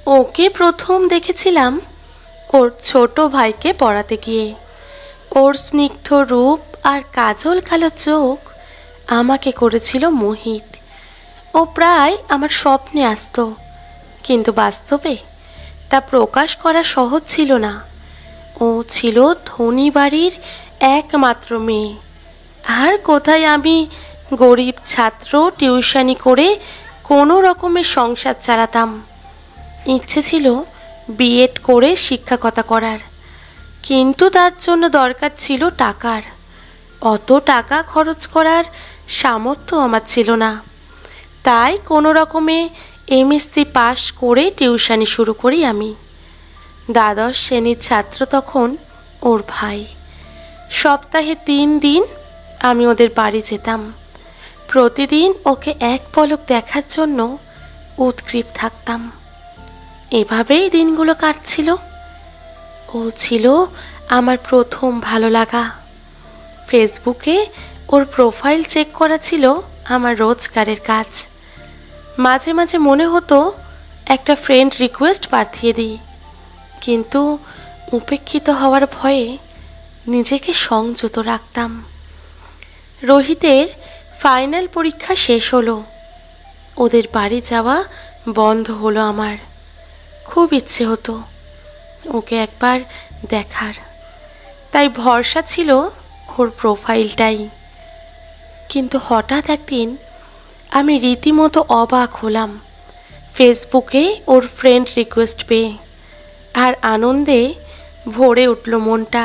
ওকে প্রথম দেখেছিলাম ওর ছোট ভাইকে পড়াতে গিয়ে। ওর স্নিগ্ধ রূপ আর কাজল কালো চোখ আমাকে করেছিল মোহিত। ও প্রায় আমার স্বপ্নে আসতো, কিন্তু বাস্তবে তা প্রকাশ করা সহজ ছিল না। ও ছিল ধনী বাড়ির একমাত্র মেয়ে, আর কোথায় আমি গরিব ছাত্র টিউশনি করে কোনো রকমের সংসার চালাতাম। ইচ্ছে ছিল বিএড করে শিক্ষকতা করার, কিন্তু তার জন্য দরকার ছিল টাকার। অত টাকা খরচ করার সামর্থ্য আমার ছিল না। তাই কোনো রকমে এমএসসি পাশ করে টিউশনি শুরু করি আমি। দ্বাদশ শ্রেণীর ছাত্র তখন ওর ভাই। সপ্তাহে 3 দিন আমি ওদের বাড়ি যেতাম। প্রতিদিন ওকে এক পলক দেখার জন্য উদগ্রীব থাকতাম। এভাবেই দিনগুলো কাটছিল। ও ছিল আমার প্রথম ভালো লাগা। ফেসবুকে ওর প্রোফাইল চেক করা ছিল আমার রোজগারের কাজ। মাঝে মাঝে মনে হতো একটা ফ্রেন্ড রিকোয়েস্ট পাঠিয়ে দিই, কিন্তু উপেক্ষিত হওয়ার ভয়ে নিজেকে সংযত রাখতাম। রোহিতের ফাইনাল পরীক্ষা শেষ হলো। ওদের বাড়ি যাওয়া বন্ধ হলো আমার। খুব ইচ্ছে হতো ওকে একবার দেখার, তাই ভরসা ছিল ওর প্রোফাইলটাই। কিন্তু হঠাৎ একদিন আমি রীতিমতো অবাক হলাম ফেসবুকে ওর ফ্রেন্ড রিকোয়েস্ট পেয়ে, আর আনন্দে ভরে উঠল মনটা।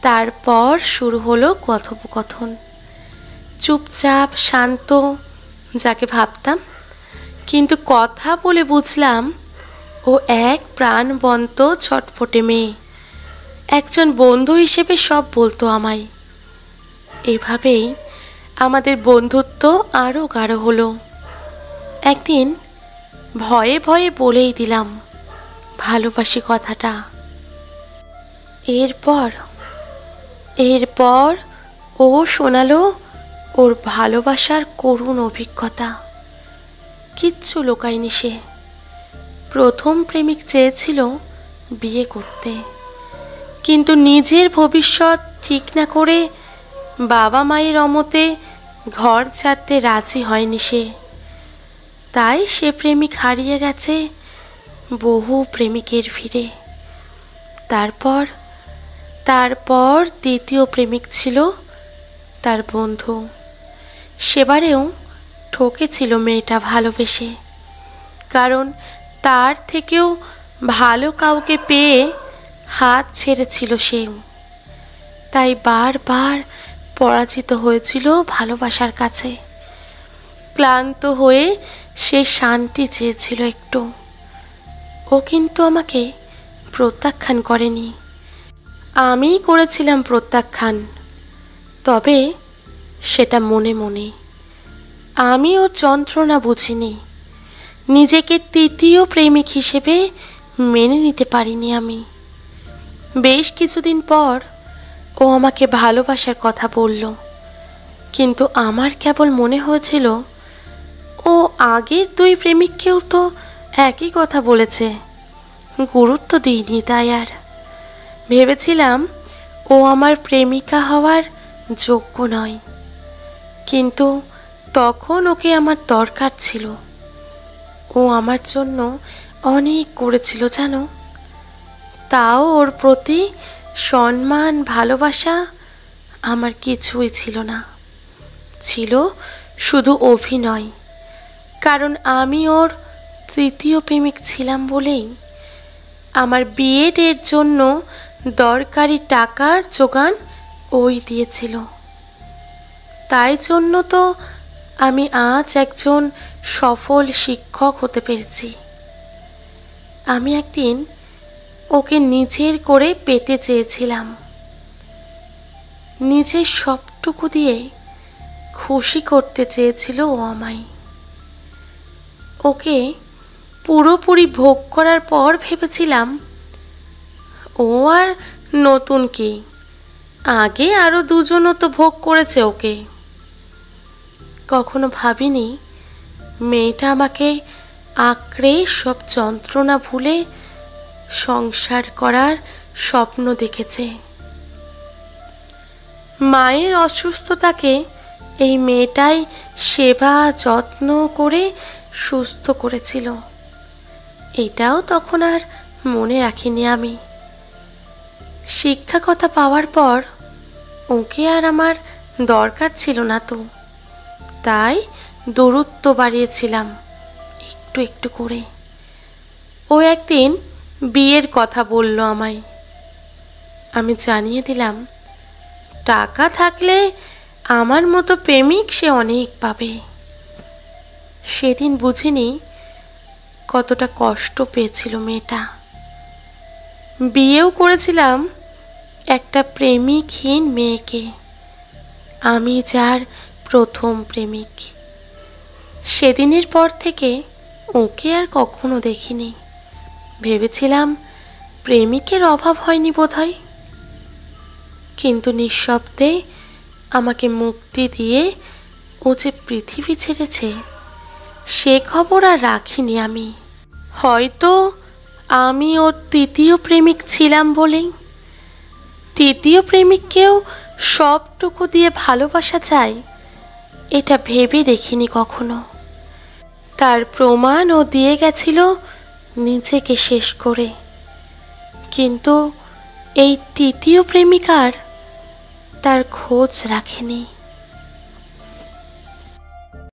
তারপর শুরু হলো কথোপকথন। চুপচাপ শান্ত যাকে ভাবতাম, কিন্তু কথা বলে বুঝলাম ও এক প্রাণবন্ত ছটফটে মেয়ে। একজন বন্ধু হিসেবে সব বলতো আমায়। এভাবেই আমাদের বন্ধুত্ব আরও গাঢ় হলো। একদিন ভয়ে ভয়ে বলেই দিলাম ভালোবাসি কথাটা। এরপর ও শোনালো ওর ভালোবাসার করুণ অভিজ্ঞতা। কিচ্ছু লোকায়নি সে। প্রথম প্রেমিক চেয়েছিল বিয়ে করতে, কিন্তু নিজের ভবিষ্যৎ ঠিক না করে বাবা মায়ের অমতে ঘর ছাড়তে রাজি হয়নি সে। তাই সে প্রেমিক হারিয়ে গেছে বহু প্রেমিকের ভিড়ে। তারপর দ্বিতীয় প্রেমিক ছিল তার বন্ধু। সেবারেও ঠকেছিল মেয়েটা ভালোবেসে, কারণ তার থেকেও ভালো কাউকে পেয়ে হাত ছেড়েছিল সেও। তাই বারবার পরাজিত হয়েছিল ভালোবাসার কাছে। ক্লান্ত হয়ে সে শান্তি চেয়েছিল একটু। ও কিন্তু আমাকে প্রত্যাখ্যান করেনি, আমি করেছিলাম প্রত্যাখ্যান, তবে সেটা মনে মনে। আমি ওর যন্ত্রণা বুঝিনি। নিজেকে তৃতীয় প্রেমিক হিসেবে মেনে নিতে পারিনি আমি। বেশ কিছুদিন পর ও আমাকে ভালোবাসার কথা বলল, কিন্তু আমার কেবল মনে হয়েছিল ও আগের 2 প্রেমিককেও তো একই কথা বলেছে। গুরুত্ব দিইনি তাই। আর ভেবেছিলাম ও আমার প্রেমিকা হওয়ার যোগ্য নয়, কিন্তু তখন ওকে আমার দরকার ছিল। ও আমার জন্য অনেক করেছিল জানো। তাও ওর প্রতি সম্মান ভালোবাসা আমার কিছুই ছিল না। ছিল শুধু অভিনয়, কারণ আমি ওর তৃতীয় প্রেমিক ছিলাম বলেই আমার বিএড এর জন্য দরকারি টাকার যোগান ওই দিয়েছিল। তাই জন্য তো আমি আজ একজন সফল শিক্ষক হতে পেরেছি। আমি একদিন ওকে নিজের করে পেতে চেয়েছিলাম। নিজের সবটুকু দিয়ে খুশি করতে চেয়েছিল ও আমায়। ওকে পুরোপুরি ভোগ করার পর ভেবেছিলাম ও আর নতুন কি, আগে আরো 2 জনও তো ভোগ করেছে ওকে। কখনো ভাবিনি মেয়েটা আমাকে আঁকড়ে সব যন্ত্রণা ভুলে সংসার করার স্বপ্ন দেখেছে। মায়ের অসুস্থতাকে এই মেয়েটাই সেবা যত্ন করে সুস্থ করেছিল। এটাও তখন আর মনে রাখিনি আমি। শিক্ষকতা পাওয়ার পর ওকে আর আমার দরকার ছিল না, তো তাই দূরত্ব বাড়িয়েছিলাম একটু একটু করে। ও একদিন বিয়ের কথা বলল আমায়। আমি জানিয়ে দিলাম, টাকা থাকলে আমার মতো প্রেমিক সে অনেক পাবে। সেদিন বুঝিনি কতটা কষ্ট পেয়েছিল মেয়েটা। বিয়েও করেছিলাম একটা প্রেমিকহীন মেয়েকে, আমি যার প্রথম প্রেমিক। সেদিনের পর থেকে ওকে আর কখনো দেখিনি। ভেবেছিলাম প্রেমিকের অভাব হয়নি বোধহয়। কিন্তু নিঃশব্দে আমাকে মুক্তি দিয়ে ও যে পৃথিবী ছেড়েছে সে খবর আর রাখিনি আমি। হয়তো আমি ওর তৃতীয় প্রেমিক ছিলাম বলেই। তৃতীয় প্রেমিককেও সবটুকু দিয়ে ভালোবাসা যায় এটা ভেবে দেখিনি কখনো। তার প্রমাণ ও দিয়ে গেছিল নিজেকে শেষ করে। কিন্তু এই তৃতীয় প্রেমিকার তার খোঁজ রাখেনি।